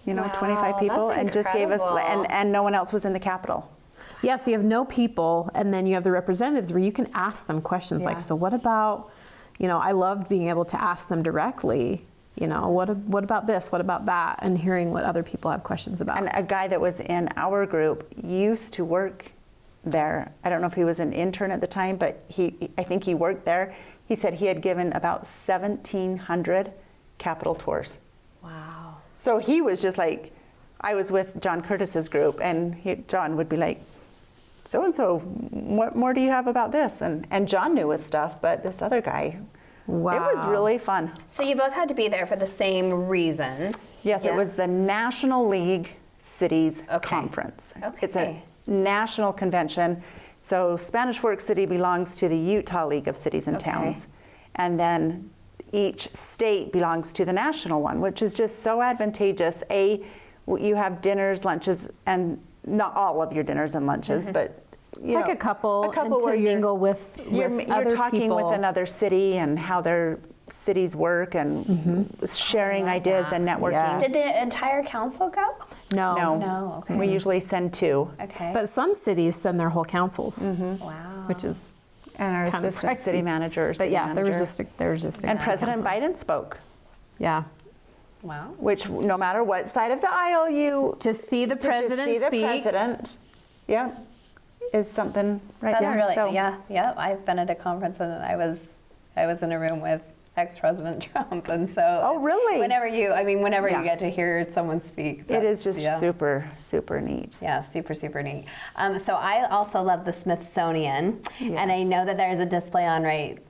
Wow, 25 people, that's and just gave us, incredible. and no one else was in the Capitol. Yeah, so you have no people, and then you have the representatives where you can ask them questions Yeah. like, so what about, I loved being able to ask them directly, what about this, what about that, and hearing what other people have questions about. And a guy that was in our group used to work there. I don't know if he was an intern at the time, but I think he worked there. He said he had given about 1,700 Capitol tours. Wow. So he was just like, I was with John Curtis's group, and John would be like, so-and-so, what more do you have about this? And John knew his stuff, but this other guy, Wow. it was really fun. So you both had to be there for the same reason. Yes, Yeah? it was the National League Cities Okay. Conference. Okay. It's a national convention. So Spanish Fork City belongs to the Utah League of Cities and Okay. Towns. And then each state belongs to the national one, which is just so advantageous. You have dinners, lunches, and not all of your dinners and lunches, but Like a couple and to where mingle with you're other talking people. with another city and how their cities work and sharing ideas and networking. Yeah. Did the entire council go? No. No, okay. We usually send 2. Okay. But some cities send their whole councils, wow. which is And our kind of assistant city pricey. manager. But city yeah, there was manager. just a And President Biden spoke, Yeah. Wow. which no matter what side of the aisle you To see the to just president see the speak. president, yeah, is something right That's there. really, So, yeah. I've been at a conference and I was in a room with ex-President Trump, and so. Oh, really? Whenever you Yeah. get to hear someone speak, it is that's- just super, super neat. Yeah, super, super neat. So I also love the Smithsonian, and I know that there's a display on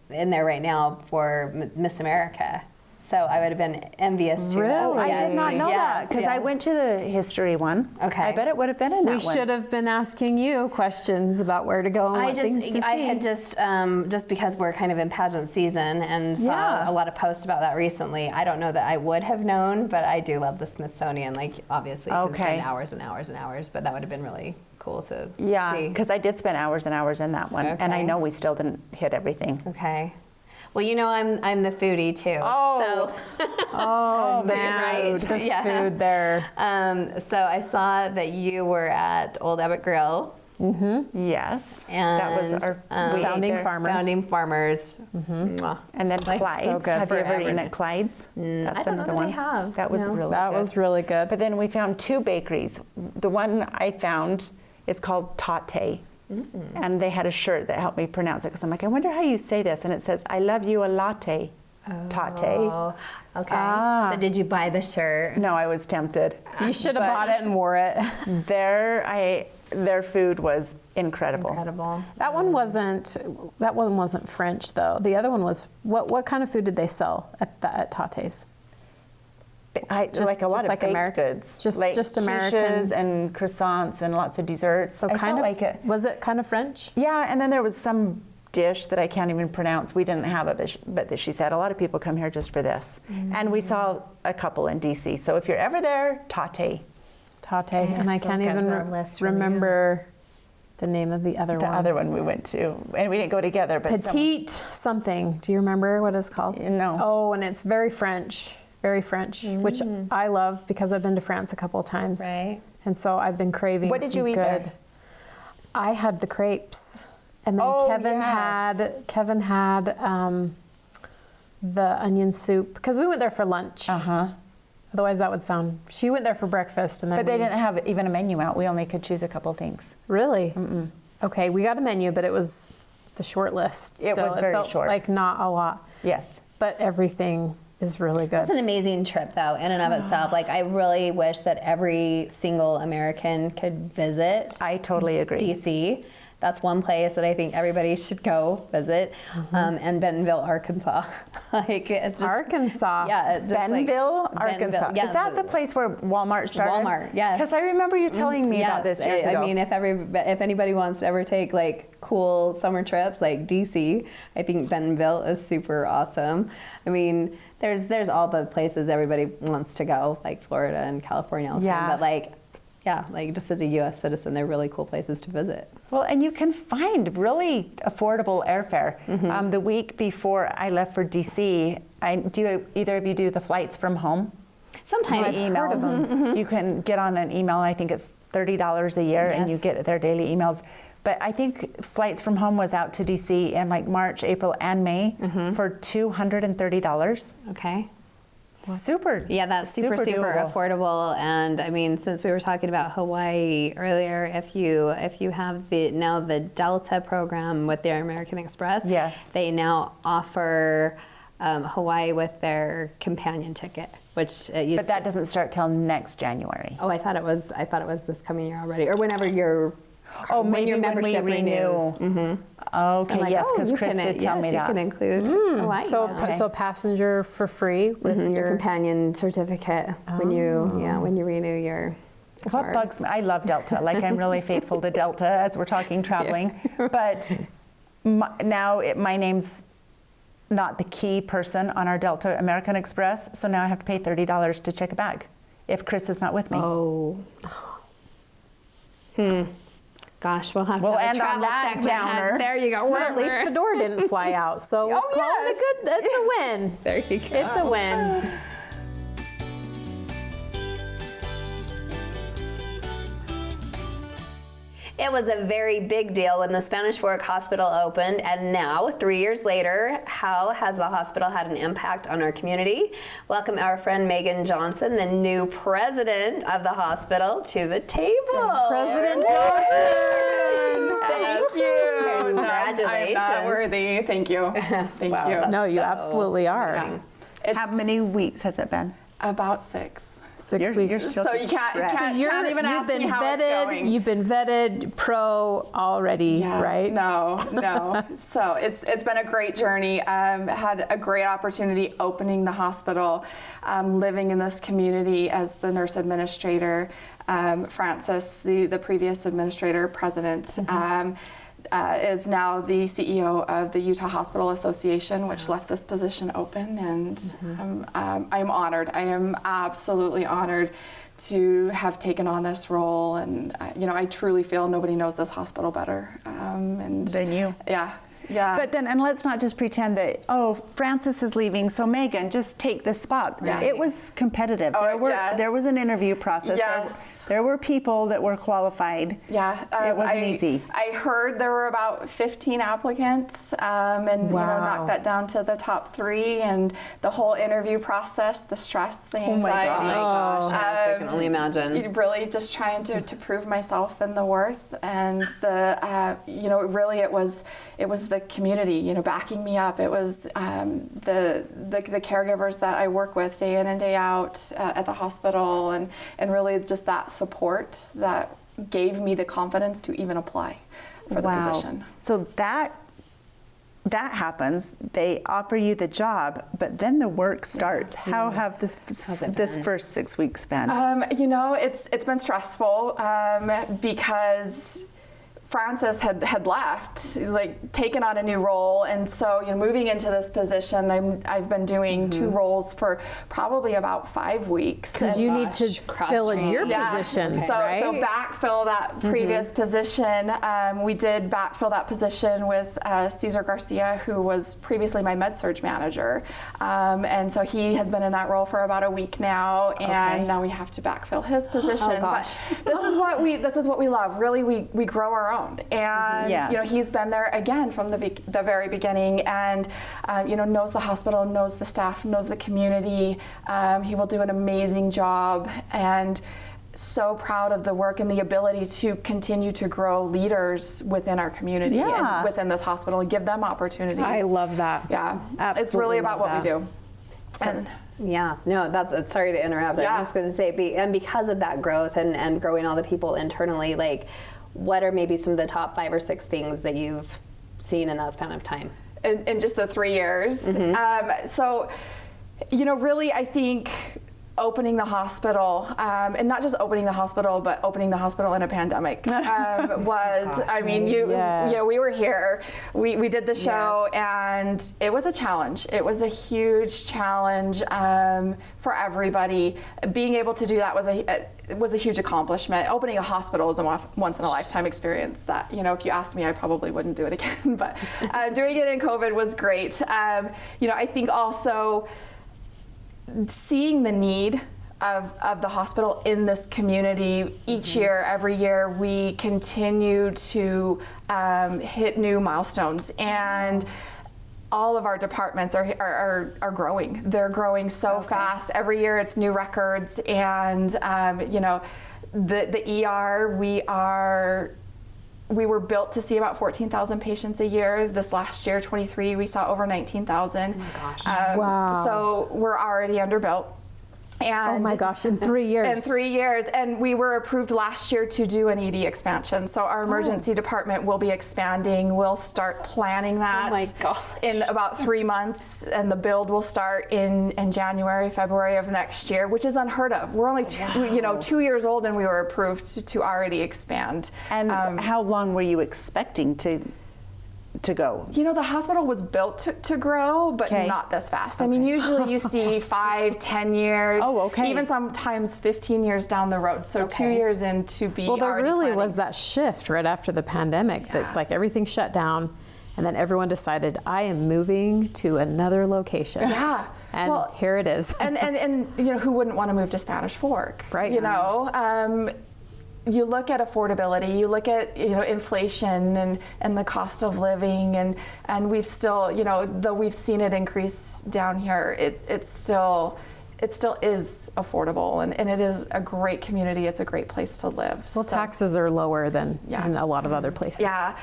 in there right now for Miss America. So I would have been envious to. Really? I did not know that because I yes. went to the history one. Okay. I bet it would have been in that We one. should have been asking you questions about where to go and what things to see. I had just because we're kind of in pageant season and saw Yeah. a lot of posts about that recently. I don't know that I would have known, but I do love the Smithsonian. Like obviously, you can Okay. spend hours and hours and hours, but that would have been really cool to Yeah, see. because I did spend hours and hours in that one, and I Okay. know we still didn't hit everything. Okay. Well, you know I'm the foodie too. Oh. So, Oh, the man, food. the Yeah. food there. so I saw that you were at Old Abbott Grill. Yes, And, that was our we ate Founding there. Farmers. Founding Farmers. Mwah. And then Like, so Clyde's. good. Have you ever Forever. eaten at Clyde's? That's I don't know another that I one. have. That was No. really That good. was really good. But then we found 2 bakeries. The one I found is called Tate. And they had a shirt that helped me pronounce it because I'm like, I wonder how you say this. And it says, I love you a latte. Tate. Oh, okay. Ah. So did you buy the shirt? No, I was tempted. You should have bought it and wore it. Their food was incredible. Incredible. That one wasn't French though. The other one was. What kind of food did they sell at Tate's? Like a lot just of like baked American- goods. just like American- quiches and croissants and lots of desserts. So I kind felt of. like it. Was it kind of French? Yeah, and then there was some dish that I can't even pronounce. We didn't have it, but she said a lot of people come here just for this. And we saw a couple in DC. So if you're ever there, Tate. Tate, and I so can't good, even that list from you. remember the name of the other The one. other one we went to, and we didn't go together. But Petite something. Do you remember what it's called? No. Oh, and it's very French, which I love because I've been to France a couple of times. Right. And so I've been craving. What did some you eat good. there? I had the crepes, and then Oh, Kevin had the onion soup because we went there for lunch. Uh-huh. Otherwise, that would sound. She went there for breakfast, and then But they we- didn't have even a menu out. We only could choose a couple things. Really? Okay, we got a menu, but it was the short list. It still. was very felt short. like not a lot, Yes. but everything is really good. It's an amazing trip, though, in and of itself. Like, I really wish that every single American could visit I totally agree. DC. That's one place that I think everybody should go visit. And Bentonville, Arkansas. Like, it's just, Arkansas. Yeah, it's just Bentonville, like, Arkansas. Bentonville, yeah, Is that the place where Walmart started? Walmart, yes. Because I remember you telling me about this years I ago. mean, if anybody wants to ever take like cool summer trips, like DC, I think Bentonville is super awesome. I mean, there's all the places everybody wants to go, like Florida and California all the time. Yeah. But like, yeah, like just as a U.S. citizen, they're really cool places to visit. Well, and you can find really affordable airfare. The week before I left for DC, either of you do the flights from home? Sometimes My emails. You can get on an email. I think it's $30 a year, and you Yes. get their daily emails. But I think Flights from Home was out to DC in like March, April, and May for $230. Okay. Super. Yeah, that's super doable. affordable. And I mean, since we were talking about Hawaii earlier, if you have the Delta program with their American Express, Yes. they now offer Hawaii with their companion ticket, which it used But that doesn't start till next January. Oh, I thought it was this coming year already, or whenever your when maybe your when we membership renews. renew. Okay, I'm like, yes, oh, because you Chris can, did tell me yes, that. you can include Hawaii. So, now. so passenger for free with your your. companion certificate when you renew your What card. bugs me? I love Delta. Like I'm really faithful to Delta as we're talking traveling. But now my name's not the key person on our Delta American Express, so now I have to pay $30 to check a bag if Chris is not with me. Oh. Gosh, we'll have We'll to have a end on travel that segment. downer. There you go. Well, at least the door didn't fly out, so Oh, call it a yes. good. It's a win. There you go. It's a win. It was a very big deal when the Spanish Fork Hospital opened, and now, 3 years later, how has the hospital had an impact on our community? Welcome our friend Megan Johnson, the new president of the hospital, to the table. President Johnson! Thank you. Congratulations. I'm not worthy. Thank you. Thank Wow. you. No, you So absolutely are. amazing. How many weeks has it been? About 6. 6 You're weeks. still So you just can't- fresh. can't- You've even ask been me how it's vetted. going. You've been vetted pro already, Yes. right? No. So it's been a great journey. Had a great opportunity opening the hospital, living in this community as the nurse administrator. Francis, the previous administrator, president, is now the CEO of the Utah Hospital Association, which left this position open, and I'm honored. I am absolutely honored to have taken on this role, and I truly feel nobody knows this hospital better Than you. Yeah. But then, and let's not just pretend that, oh, Francis is leaving, so Megan, just take this spot. Yeah. It was competitive. Oh, yes. There was an interview process. Yes. There were people that were qualified. Yeah, It wasn't easy. I heard there were about 15 applicants, and Wow. knocked that down to the top 3. And the whole interview process, the stress, the Oh my anxiety. Oh my gosh, yes, I can only imagine. Really just trying to prove myself and the worth, and the really it was the community backing me up. It was the caregivers that I work with day in and day out at the hospital, and really just that support that gave me the confidence to even apply for the position. So that happens. They offer you the job, but then the work starts. How have this first 6 weeks been? It's been stressful because Francis had left, taken on a new role, and so moving into this position, I've been doing 2 roles for probably about 5 weeks. Because you need to fill in your Yeah. position, So right? backfill that previous position. We did backfill that position with Cesar Garcia, who was previously my med-surg manager, and so he has been in that role for about a week now, and now we have to backfill his position. Oh, gosh. But this is what we love. Really, we grow our own, and Yes. he's been there again from the very beginning, and knows the hospital, knows the staff, knows the community. He will do an amazing job, and so proud of the work and the ability to continue to grow leaders within our community Yeah. and within this hospital and give them opportunities. I love that. Yeah, Absolutely it's really about love what we that. do. And Yeah, no, that's sorry to interrupt. I Yeah. was just going to say, and because of that growth and growing all the people internally, what are maybe some of the top 5 or 6 things that you've seen in that span of time? in just the 3 years. So, really, I think opening the hospital, and not just opening the hospital, but opening the hospital in a pandemic was, we were here, we did the show, and it was a challenge. It was a huge challenge for everybody. Being able to do that was a huge accomplishment. Opening a hospital is a once in a lifetime experience that, if you asked me, I probably wouldn't do it again, but doing it in COVID was great. I think also seeing the need of the hospital in this community each year, every year, we continue to hit new milestones, and all of our departments are growing. They're growing so fast. Every year it's new records, and the ER, we were built to see about 14,000 patients a year. This last year, 23, we saw over 19,000. Oh my gosh. Wow. So we're already underbuilt. And Oh my gosh, in 3 years. in 3 years, and we were approved last year to do an ED expansion. So our emergency department will be expanding. We'll start planning that Oh my gosh. in about 3 months, and the build will start in January, February of next year, which is unheard of. We're only 2 years old, and we were approved to already expand. And how long were you expecting to go? The hospital was built to grow, but Okay. not this fast. I mean, usually you see 5, 10 years, Oh, okay. even sometimes 15 years down the road. So 2 years in to be Well, there already really planning. was that shift right after the pandemic. That's like everything shut down, and then everyone decided, I am moving to another location. Yeah. And Well, here it is. and who wouldn't want to move to Spanish Fork? Right. you look at affordability, you look at inflation and the cost of living, and we've still, though we've seen it increase down here, it still is affordable, and it is a great community. It's a great place to live. Well, taxes are lower than in a lot of other places. Yeah.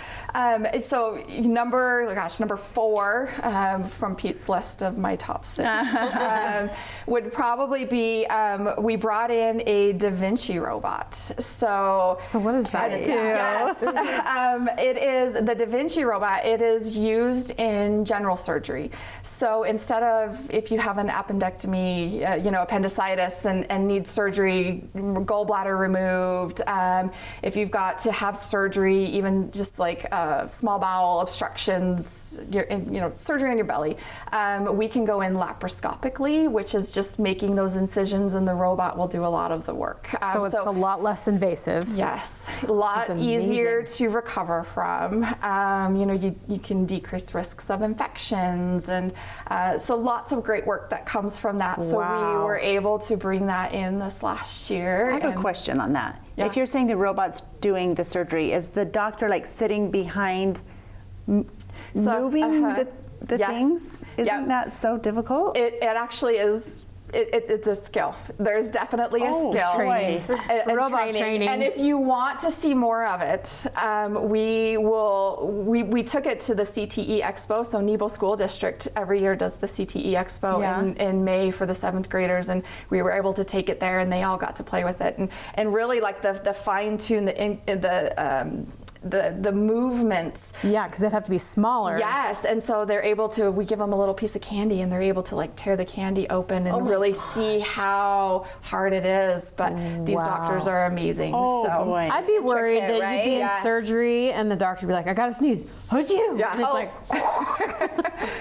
So number 4 from Pete's list of my top 6 would probably be we brought in a Da Vinci robot. So what does that do? Yes. It is the Da Vinci robot. It is used in general surgery. So instead of if you have an appendectomy, appendicitis and need surgery, gallbladder removed, if you've got to have surgery, even just like small bowel obstructions, surgery on your belly, we can go in laparoscopically, which is just making those incisions, and the robot will do a lot of the work. So it's a lot less invasive. Yes, a lot easier to recover from. You can decrease risks of infections, and so lots of great work that comes from that. So we were able to bring that in this last year. I have a question on that. Yeah. If you're saying the robot's doing the surgery, is the doctor like sitting behind moving the Yes. things? Isn't that so difficult? It actually is. It's a skill. There's definitely a skill. Training. Robot training. And if you want to see more of it, we took it to the CTE Expo. So Nebo School District every year does the CTE Expo in May for the 7th graders, and we were able to take it there, and they all got to play with it, and really like the fine tune the movements. Yeah, because it'd have to be smaller. Yes, and so they're able to, we give them a little piece of candy, and they're able to like tear the candy open and really see how hard it is. But these doctors are amazing. Boy. I'd be worried Intricate, that you'd be in Yes. surgery and the doctor would be like, I gotta sneeze. How'd you? Yeah. And it's like,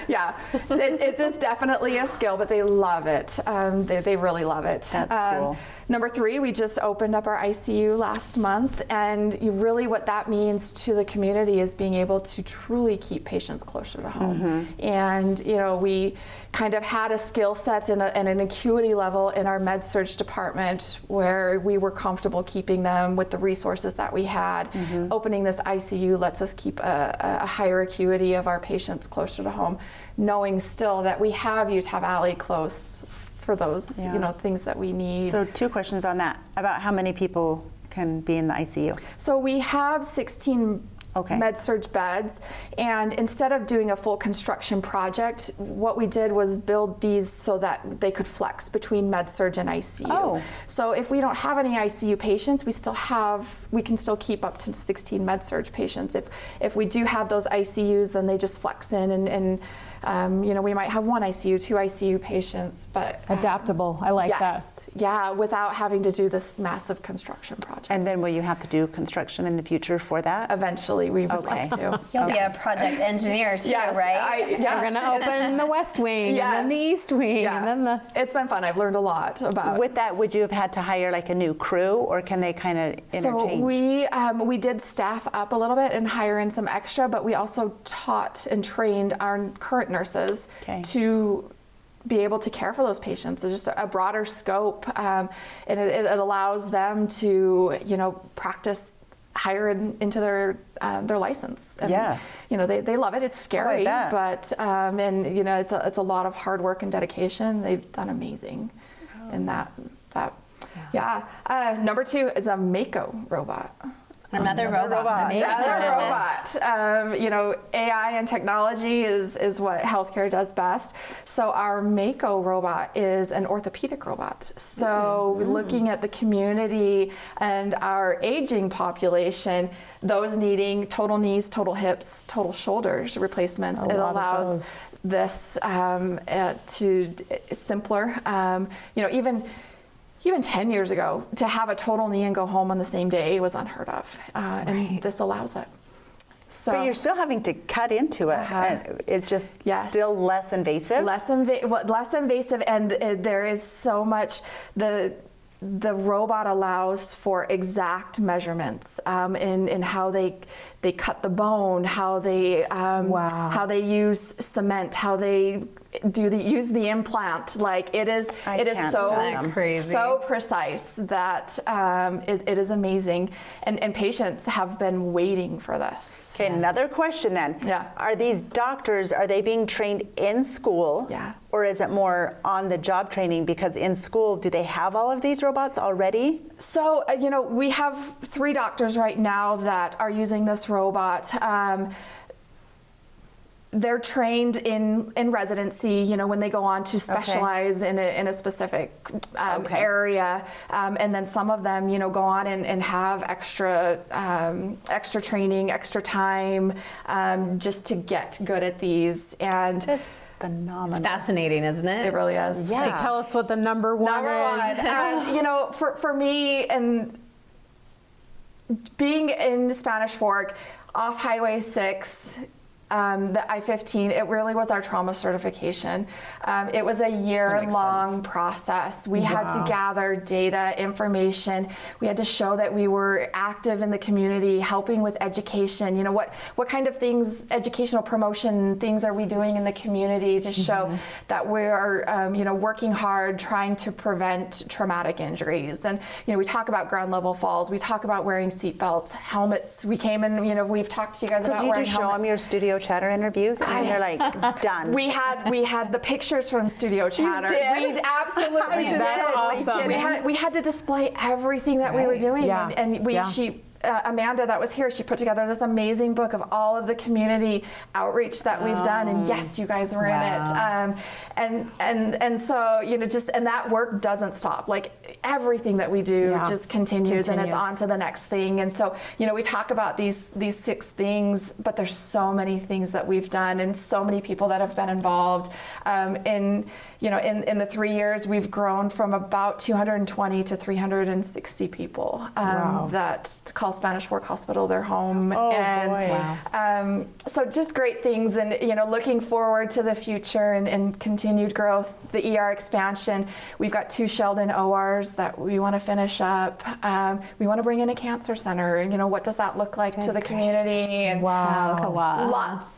Yeah, it is definitely a skill, but they love it. They really love it. That's cool. Number 3, we just opened up our ICU last month, and really what that means to the community is being able to truly keep patients closer to home. And we kind of had a skill set and an acuity level in our med-surg department where we were comfortable keeping them with the resources that we had. Opening this ICU lets us keep a higher acuity of our patients closer to home, knowing still that we have Utah Valley close for those things that we need. So 2 questions on that. About how many people can be in the ICU? So we have 16 med-surg beds, and instead of doing a full construction project, what we did was build these so that they could flex between med-surg and ICU. So if we don't have any ICU patients, we can still keep up to 16 med-surg patients. If we do have those ICUs, then they just flex in, and we might have 1 ICU, 2 ICU patients, but adaptable. I like that. Yeah, without having to do this massive construction project. And then will you have to do construction in the future for that? Eventually, we would like to. You'll be a project engineer too, right? We're gonna open the West Wing and then the East Wing and then the. It's been fun. I've learned a lot about. With that, would you have had to hire like a new crew, or can they kind of interchange? So we did staff up a little bit and hire in some extra, but we also taught and trained our current nurses to be able to care for those patients. It's just a broader scope, and it allows them to practice higher into their license. And, they love it. It's scary, but it's a lot of hard work and dedication. They've done amazing in that. Number 2 is a Mako robot. Another robot. Another robot. AI and technology is what healthcare does best. So our Mako robot is an orthopedic robot. So looking at the community and our aging population, those needing total knees, total hips, total shoulders replacements, it allows this to simpler. Even 10 years ago, to have a total knee and go home on the same day was unheard of, and this allows it. So, but you're still having to cut into it. And it's just still less invasive? Less invasive, and there is so much. The robot allows for exact measurements in how they cut the bone, how they use cement, how they use the implant. Like it is can't so fathom. Crazy. so precise that it is amazing, and patients have been waiting for this. Okay, another question then. Yeah. Are these doctors, are they being trained in school? Yeah. Or is it more on the job training? Because in school, do they have all of these robots already? So, we have 3 doctors right now that are using this robot. They're trained in residency, when they go on to specialize in a specific area. And then some of them, go on and have extra training, extra time, just to get good at these. And That's phenomenal. It's fascinating, isn't it? it really is. Yeah. So tell us what the number one is. For me, and being in Spanish Fork, off Highway 6, the I-15, it really was our trauma certification. It was a year-long process. We had to gather data, information. We had to show that we were active in the community, helping with education. What kind of things, educational promotion things are we doing in the community to show that we are, working hard, trying to prevent traumatic injuries. And, we talk about ground level falls. We talk about wearing seat belts, helmets. We came in, we've talked to you guys So about do you wearing just show helmets. them your Studio Chatter interviews and they're like, done? We had the pictures from Studio Chatter. did? We absolutely did. That's awesome. We had to display everything that we were doing, Yeah. and Yeah. Amanda that was here, she put together this amazing book of all of the community outreach that we've done, and yes, you guys were in it. And so and that work doesn't stop. Like everything that we do just continues, and it's on to the next thing. And so we talk about these 6 things, but there's so many things that we've done, and so many people that have been involved. In the 3 years, we've grown from about 220 to 360 people that call Spanish Fork Hospital their home. Oh, and boy. so just great things, and looking forward to the future and continued growth. The ER expansion, we've got 2 Sheldon ORs that we want to finish up. We want to bring in a cancer center, and what does that look like to the community? And Wow, that's a lot.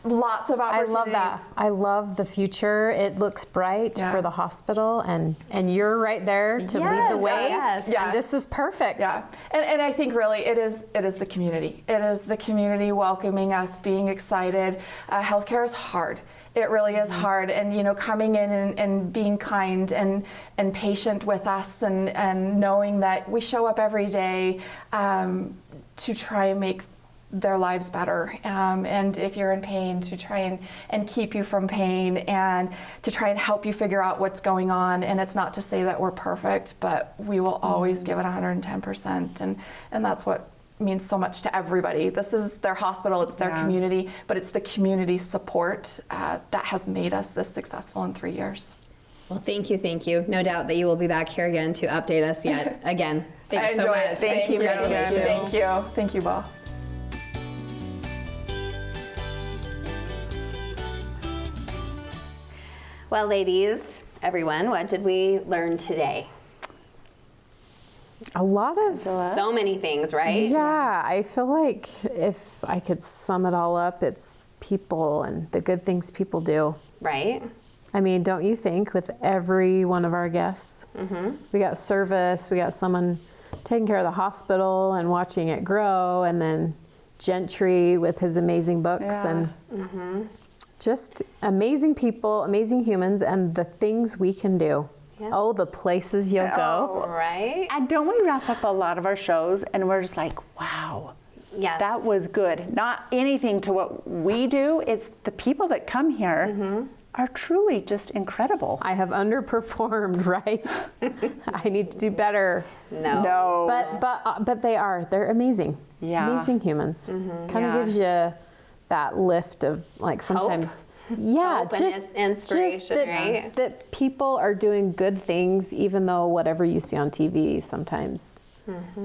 lots of I opportunities. love that. I love the future. It looks bright for the hospital, and you're right there to lead the way. yes. Yes. And this is perfect. Yeah, and I think really it is the community. It is the community welcoming us, being excited. Healthcare is hard. It really is hard, and coming in and being kind and patient with us, and knowing that we show up every day to try and make their lives better, and if you're in pain, to try and keep you from pain, and to try and help you figure out what's going on. And it's not to say that we're perfect, but we will always give it 110%, and that's what means so much to everybody. This is their hospital, it's their community, but it's the community support that has made us this successful in 3 years. Well, thank you. No doubt that you will be back here again to update us yet again. Thanks so much. Thank you. Congratulations. Thank you, Bo. Well, ladies, everyone, what did we learn today? A lot of So many things, right? Yeah, I feel like if I could sum it all up, it's people and the good things people do. Right? I mean, don't you think with every one of our guests? We got service, we got someone taking care of the hospital and watching it grow, and then Gentry with his amazing books, and just amazing people, amazing humans, and the things we can do. Yeah. Oh, the places you'll go. Right? And don't we wrap up a lot of our shows and we're just like, wow, Yes. that was good. Not anything to what we do. It's the people that come here are truly just incredible. I have underperformed, right? I need to do better. No. But they're amazing. Yeah. Amazing humans. Kind of Yeah. gives you that lift of like sometimes. Yeah, Hope and just inspiration, that, right? that people are doing good things, even though whatever you see on TV sometimes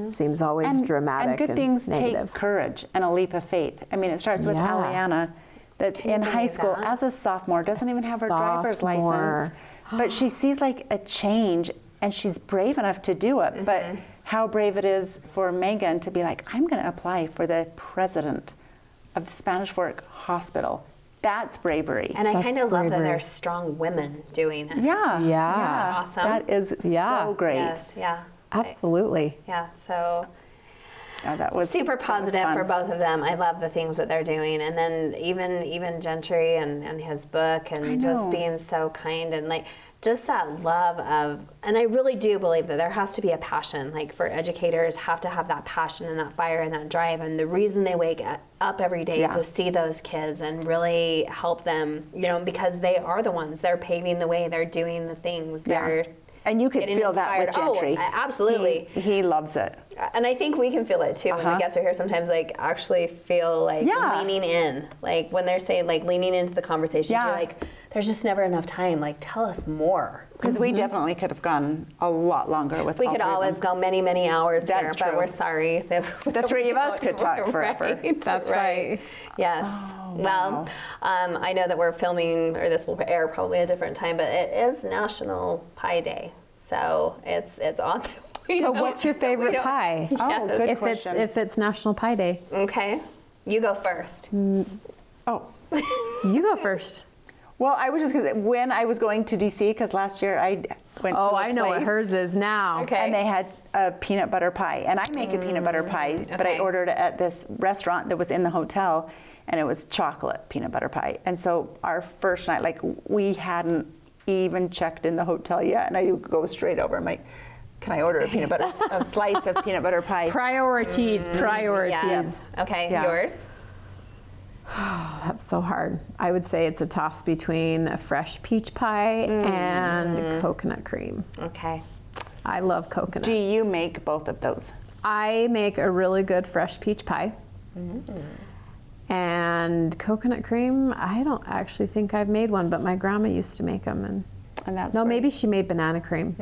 seems always dramatic and good things negative. take courage and a leap of faith. I mean, it starts with Yeah. Aliana, that's in high believe school that? as a sophomore, doesn't even have her driver's Sophomore. license, but she sees like a change, and she's brave enough to do it. But how brave it is for Megan to be like, I'm going to apply for the president of the Spanish Fork Hospital. That's bravery. And I That's kind of love that bravery. there's strong women doing it. Yeah. Yeah. Awesome. That is Yeah. so great. Yes, yeah. Absolutely. Yeah, so Yeah, that was super that was positive fun. for both of them. I love the things that they're doing. And then even Gentry and his book and just know. being so kind and like just that love of, and I really do believe that there has to be a passion, like for educators have to have that passion and that fire and that drive. And the reason they wake up every day Yeah. to see those kids and really help them, you know, because they are the ones, they're paving the way, they're doing the things, Yeah. they're And you could getting feel that with inspired. Gentry. Oh, absolutely. He loves it. And I think we can feel it too when the guests are here. Sometimes, like, actually feel like Yeah. leaning in, like when they're saying like leaning into the conversation. Yeah. You're like, there's just never enough time. Like, tell us more. Because we definitely could have gone a lot longer with We all could three of always them. go many, many hours That's there, but true. we're sorry. That The three of us could talk forever. Right, That's right. Yes. Well, I know that we're filming, or this will air probably a different time, but it is National Pie Day, so it's on. So what's your favorite pie? Oh, good If question. it's National Pie Day. Okay, you go first. Oh. You go first. Well, I was just going to say, when I was going to DC, because last year I went to Oh, a I know what place, hers is now. Okay. and they had a peanut butter pie. And I make a peanut butter pie, but I okay. ordered it at this restaurant that was in the hotel, and it was chocolate peanut butter pie. And so our first night, like, we hadn't even checked in the hotel yet, and I go straight over. I'm like, can I order a slice of peanut butter pie? Priorities, priorities. Yes. Okay, Yeah. yours. That's so hard. I would say it's a toss between a fresh peach pie and coconut cream. Okay. I love coconut. Do you make both of those? I make a really good fresh peach pie. And coconut cream, I don't actually think I've made one, but my grandma used to make them. And that's No, where- maybe she made banana cream.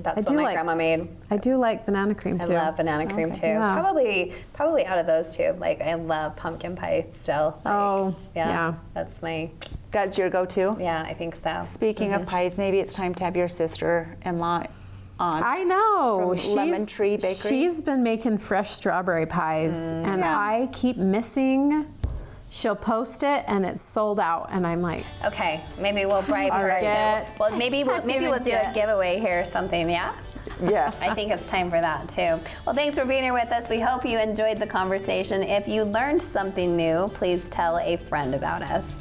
That's I what do my like- grandma made. I do like banana cream I too. love banana cream Okay. too. Yeah. Probably out of those two. Like I love pumpkin pie still. Like, Oh, yeah. That's my That's your go-to? yeah. I think so. Speaking of pies, maybe it's time to have your sister-in-law on. I know. From Lemon Tree Bakery? She's been making fresh strawberry pies, and Yeah. I keep missing. She'll post it, and it's sold out, and I'm like, Okay, maybe we'll bribe All her right. to. Well, maybe we'll do a giveaway here or something. Yeah. Yes. I think it's time for that too. Well, thanks for being here with us. We hope you enjoyed the conversation. If you learned something new, please tell a friend about us.